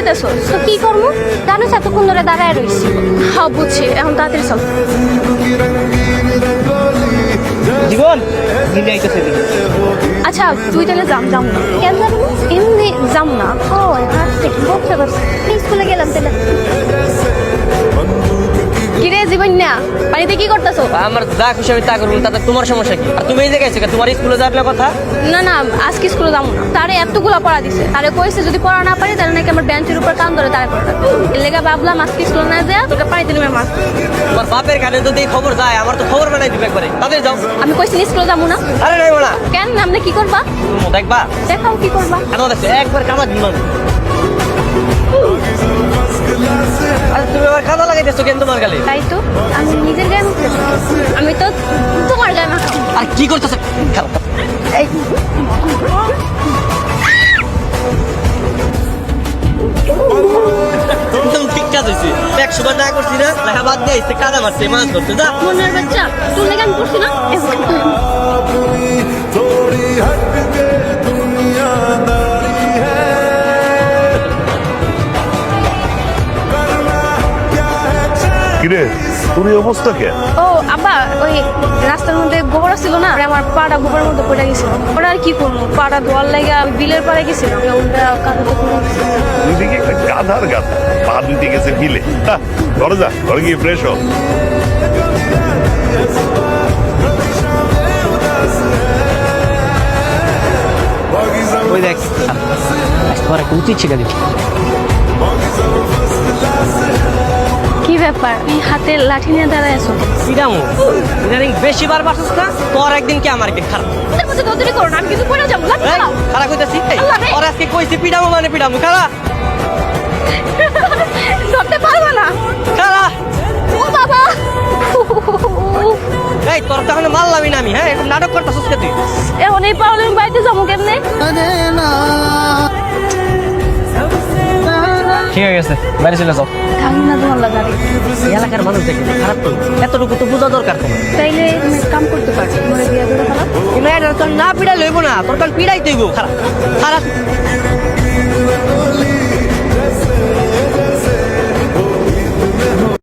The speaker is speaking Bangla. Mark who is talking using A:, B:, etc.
A: যাইতেছো তো কি করবো জানো এতক্ষণ ধরে দাঁড়ায় রইছি। হ্যাঁ বুঝছি, এখন তাড়াতাড়ি চল।
B: জীবন মিলে আইতেছে দিকে।
A: আচ্ছা তুই তাহলে যাম না কেন যাবো এমনি যাম না। ও আচ্ছা বুঝতে পারছি, স্কুলে গেলাম তাহলে। কিরে জীবন না বাড়িতে কি করতেছো?
B: আমার যা খুশি আমি তা করবো, তাতে তোমার সমস্যা কি? আর তুমি এই জায়গায় আছো, তোমার স্কুলে যাওয়ার কথা।
A: না না আজকে স্কুলে যাবো না, তারে এতগুলা পড়া দিছে। তারে কইছে যদি পড়া না পারি তাহলে নাকি আমার বেঞ্চের উপর কান ধরে তারে পড়া। এর লেগে ভাবলাম আজকে স্কুলে না যায় তোকে পানিতে নেমে মাছ।
B: তোমার বাপের কানে যদি এই খবর যায়, আমার তো খবর বানাই দিবে একবারে। তাদের যাও।
A: আমি কইছি স্কুলে যাবো না।
B: আরে নাই বলা
A: কেন আপনি কি করবা?
B: তুমি দেখবা,
A: দেখাও কি করবা।
B: কেন দেখছো একবার কামা দিন। আরে তুমি আবার কাদা লাগাইতেছো কেন তোমার গালে?
A: তাই তো আমি নিজের গায়ে মাখতে চাই। আমি তো তোমার গায়ে মাখাবো।
B: আর কি করতেছো? এই একদম ঠিক কাজ হয়েছে। 100 বার না করছি না, লেখা বাদ দিয়ে এসে কাদা মারছে, মাছ ধরছে। যা
A: মনের বাচ্চা তোর লেগে আমি করছি না।
C: কিরে তোর এই অবস্থা কে?
A: ও আব্বা ওই রাস্তার মধ্যে গোবর ছিল না, আমার পাটা গোবরের মধ্যে পড়ে গেছিল। ওটা আর কি করবো, পাটা ধোয়ার লাগে বিলের পাড়ে গেছিল। ওটা কাঁদাতে
C: দুই দিকে একটা গাধার গাধা, পা দুইতে গেছে বিলে। ঘরে যা, ঘরে গিয়ে ফ্রেশ হ।
B: ওই দেখ তোমার একটা উচিত শিখা দিচ্ছি।
A: কি ব্যাপার এই হাতে লাঠি নিয়ে দাঁড়ায় আছো?
B: সিরামু ইদানিং বেশি বার বাসস না, তোর একদিন কি আমার কি খারাপ।
A: ওদের মধ্যে দৌড়ি করো না, আমি কিছু পড়ে যাবো। লাঠি দাঁড়াও।
B: খারাপ হইতেছি
A: আল্লাহ রে।
B: তোর আজকে কইছি পিডামু মানে পিডামু। খারা
A: ধরতে পারবো না।
B: খারা
A: ও বাবা
B: এই তোর তো এখন মারলামই না আমি। হ্যাঁ এরকম নাটক করতেছিস কে তুই?
A: এখন এই পাওয়ালে আমি বাড়িতে যাবো কেমনে?
B: ঠিক আছে বাইরে চলে যাও।
A: থাকি না তোমার লাগারে।
B: এই এলাকার মানুষ দেখে খারাপ তো, এতটুকু তো বোঝা দরকার তোমার।
A: তাইলে তুমি এক কাম করতে পারো, তোমার বিয়ে করে ফেলা।
B: এই মেয়েটা তোর না পিড়াই লইব না, তোর কারণ পিড়াই তৈব। খারাপ খারাপ